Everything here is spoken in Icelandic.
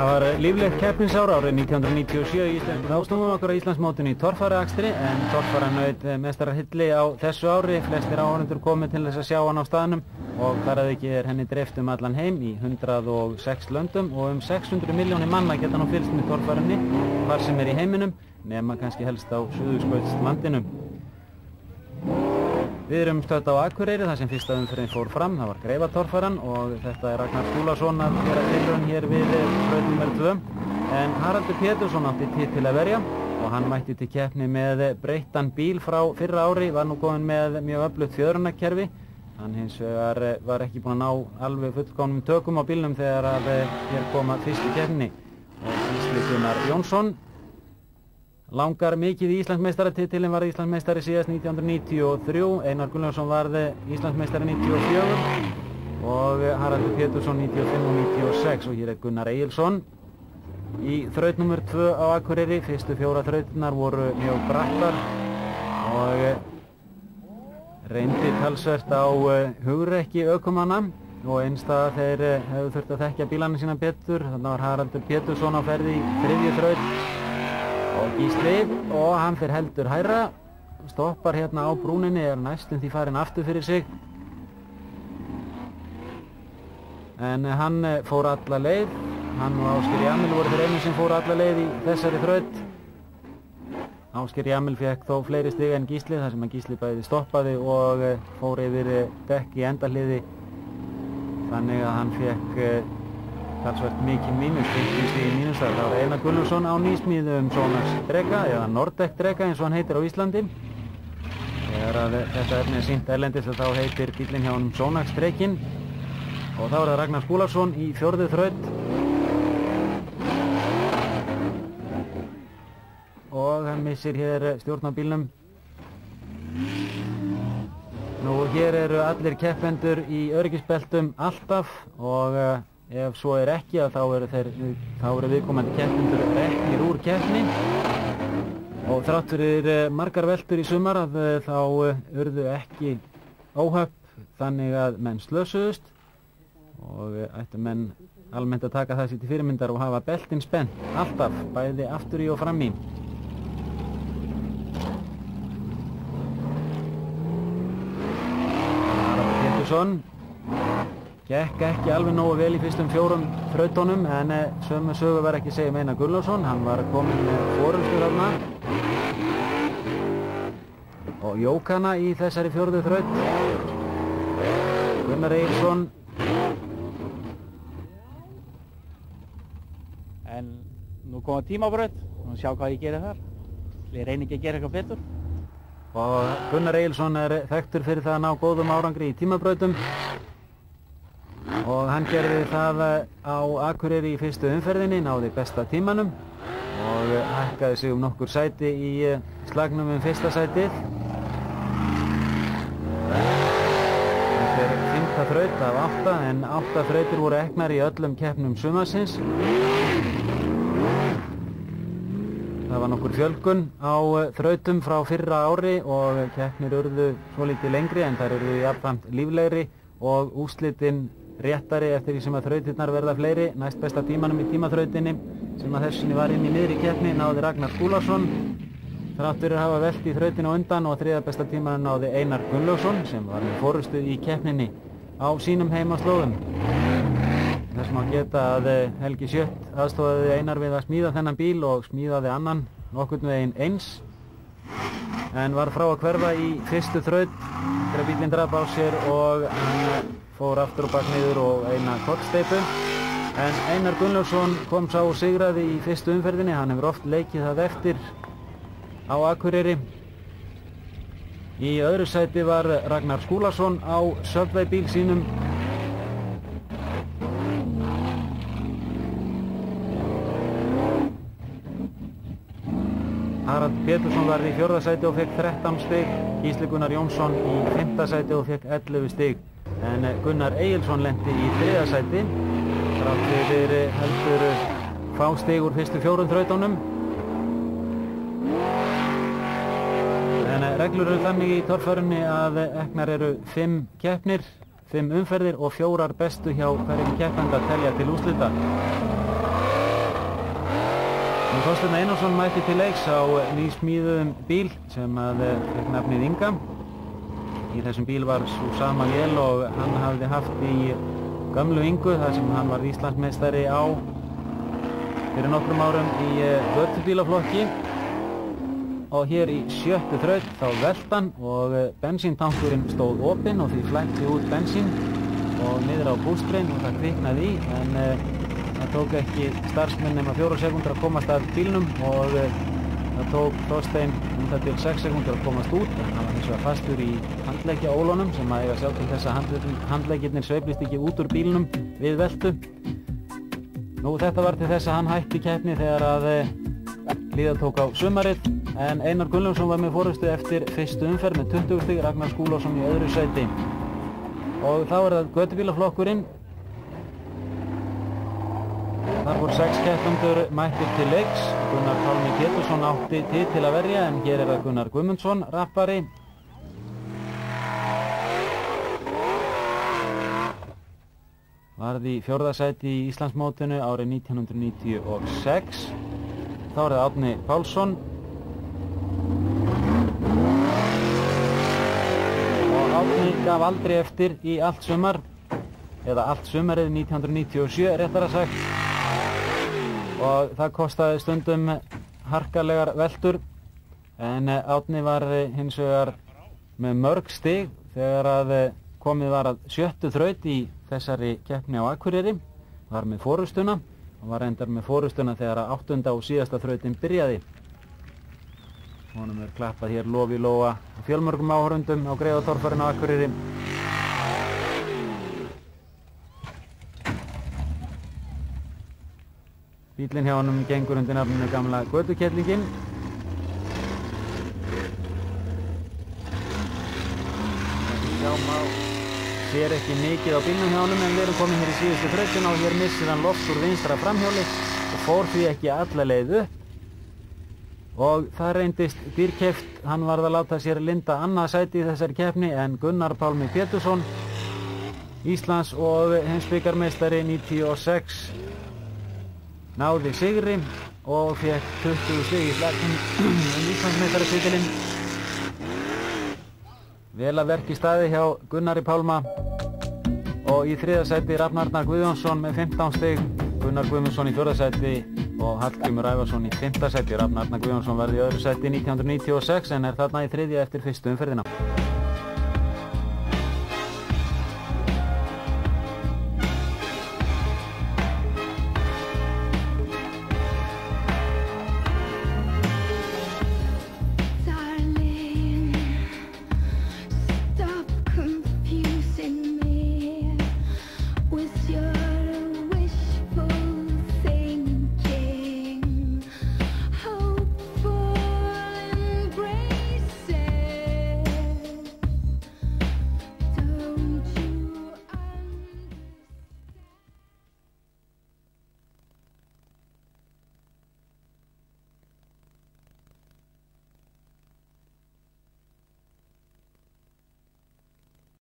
Það var líflegt keppnisár árið 1997 í Ísland. Þá snúum okkur á Íslandsmótinu í torfæruakstri en torfæran naut meistarahylli á þessu ári. Flestir áhorfendur komið til þess að sjá hann á staðnum og þar að ekki henni dreift allan heim í 106 löndum og 600 milljónir manna geta nú fylgst með torfærunni hvar sem í heiminum, nema kannski helst á Suðurskautslandinu. Við erum stödd á Akureyri þar sem fyrsta umferðin fór fram, það var Greifatorfæran og þetta Ragnar Skúlason að gera tilraun hér við braut númer 2. En Haraldur Pétursson átti titil að verja og hann mætti til keppni með breyttan bíl frá fyrra ári, var nú kominn með mjög öflugt fjöðrunarkerfi. Hann hins vegar var ekki búinn að ná alveg fullkomnum tökum á bílnum þegar að hér kom að fyrstu keppni. Og Gísli Gunnar Jónsson langar mikið í Íslandsmeistaratitilinn, varð Íslandsmeistari síðast 1993, Einar Gunnlaugsson varð Íslandsmeistari 94 og Haraldur Pétursson 95 og 96 og hér Gunnar Egilsson í þraut númer 2 á Akureyri. Fyrstu 4 þrautirnar voru mjög brattar og reyndi talsvert á hugrekki ökumanna og einstað þeir hefðu þurft að þekkja bílana sína betur. Þannig var Haraldur Pétursson á ferði í 3. þraut og Gísli og hann fyrir heldur hærra, stoppar hérna á brúninni, næstum því farin aftur fyrir sig en hann fór alla leið. Hann og Ásgeir Jamil voru þeir einu sem fóru alla leið í þessari þraut. Ásgeir Jamil fekk þó fleiri stig en Gísli þar sem að Gísli bæði stoppaði og fór yfir dekk í endahliði, þannig að hann fekk talsvert mikið mínus, 50 stig í mínus. Það var Einar Gunnlaugsson á nýsmíðum Sonax Drega eða Nordec Drega eins og hann heitir á Íslandi. Þegar að þetta efni er sýnt erlendis þá heitir bílinn hjá honum Sonax Dreginn og þá er það Ragnar Skúlason í 4. þraut og hann missir hér stjórn á bílnum. Nú hér eru allir keppendur í öryggisbeltum alltaf og ef svo er ekki þá eru viðkomandi keppendur reknir úr keppni og þrátt fyrir margar veltur í sumar að þá urðu ekki óhöpp þannig að menn slösuðust og ættu menn almennt að taka það sér til fyrirmyndar og hafa beltin spennt alltaf, bæði aftur í og fram í. Haraldur Pétursson gekk ekki alveg nógu vel í fyrstum 4 þrautunum en sömu sögu var ekki segja Einar Gunnlaugsson, hann var kominn með forystur þarna og jók hana í þessari 4. þraut. Gunnar Egilsson en nú koma tímabraut og sjá hvað ég geri þar. Ég reyni ekki að gera eitthvað betur. Og Gunnar Egilsson er þekktur fyrir það að ná góðum árangri í tímabrautum og hann gerði það á Akureyri í fyrstu umferðinni, náði besta tímanum og hækkaði sig nokkur sæti í slagnum fyrsta sætið. Þetta er 5. þraut af 8 en 8 þrautir voru eknar í öllum keppnum sumarsins. Það var nokkur fjölgun á þrautum frá fyrra ári og keppnir urðu svolítið lengri en þær urðu jafnframt líflegri og úrslitin réttari eftir því sem að þrautirnar verða fleiri. Næst besta tímanum í tímaþrautinni sem að þessinni var inn í miðri keppni náði Ragnar Skúlason þrátt fyrir að hafa velt í þrautinu á undan og 3. besta tímanum náði Einar Gunnlaugsson sem var með forystu í keppninni á sínum heimaslóðum. Þess má geta að Helgi Sjött aðstofaði Einar við að smíða þennan bíl og smíðaði annan nokkurn veginn eins en var frá að hverfa í fyrstu þraut þegar bílinn drap á sér og hann fór aftur og bak niður og eina kollsteypu. En Einar Gunnlaugsson kom sá og sigraði í fyrstu umferðinni, hann hefur oft leikið það eftir á Akureyri. Í öðru sæti var Ragnar Skúlason á Subway bíl sínum. Haraldur Pétursson var í 4. sæti og fekk 13 stig, Gísli Gunnar Jónsson í 5. sæti og fekk 11 stig. En Gunnar Egilsson lenti í 3. sæti, þrátt fyrir heldur fá stig úr fyrstu 4 þrautunum. En reglur eru þannig í torfærunni að eknar eru 5 keppnir, 5 umferðir og 4 bestu hjá hverjum keppanda telja til úrslita. Þorsteinn Einarsson mætti til leiks á nýsmíðuðum bíl sem fékk nafnið Inga. Í þessum bíl var sú sama vél og hann hafði haft í gömlu Ingu þar sem hann var Íslandsmeistari á fyrir nokkrum árum í vörtubílaflokki. Og hér í 7. þraut þá velt hann og bensíntankurinn stóð opinn og því flæddi út bensín og niður á bústrein og það kviknaði í, en það tók ekki starfsmenn nema 4 sekúndur að komast að bílnum og það tók Þorstein það til 6 sekúndur að komast út, en hann var hins vegar fastur í handleggjaólunum sem að eiga sjá til þess að handleggirnir sveiflist ekki út úr bílnum við veltu. Nú, þetta var til þess að hann hætti keppni þegar að líða tók á sumarið, en Einar Gunnlaugsson var með forystu eftir fyrstu umferð með 20 stig, Ragnar Skúlason í öðru sæti. Og þá er það götubílaflokkurinn. Þar voru 6 keppendur mættir til leiks. Gunnar Pálmi Pétursson átti til að verja, en hér er það Gunnar Guðmundsson, rappari. Varð í 4. sæti í Íslandsmótinu árið 1996. Þá er það Árni Pálsson. Og Árni gaf aldrei eftir í allt sumar, eða allt sumarið 1997 réttara sagt. Og það kostaði stundum harkalegar veltur, en Árni var hins vegar með mörg stig þegar að komið var að 7. þraut í þessari keppni á Akureyri. Var með forystuna og var reyndar með forystuna þegar að 8. og síðasta þrautin byrjaði. Honum er klappað hér lof í lóa á fjölmörgum áhorfendum á Greiðatorfærinu á Akureyri. Bíllinn hjá honum gengur undir nafninu gamla götukellingin. Sér ekki mikið á bílnum hjá honum, en við erum komin hér í síðustu þrautina og hér missir hann loft úr vinstra framhjóli og fór því ekki alla leið upp. Og það reyndist dýrkeypt, hann varð að láta sér linda annað sæti í þessari keppni, en Gunnar Pálmi Pétursson, Íslands og heimsbikarmeistari 96, náði sigri og fékk 20 stig í slagnum Íslandsmeistaratitilinn. Vel að verki staði hjá Gunnari Pálma, og í 3. sæti Rafn Arnar Guðjónsson með 15 stig, Gunnar Guðmundsson í 4. sæti og Hallgrímur Ævarsson í 5. sæti. Rafn Arnar Guðjónsson varð í öðru sæti 1996 en er þarna í 3. eftir fyrstu umferðina.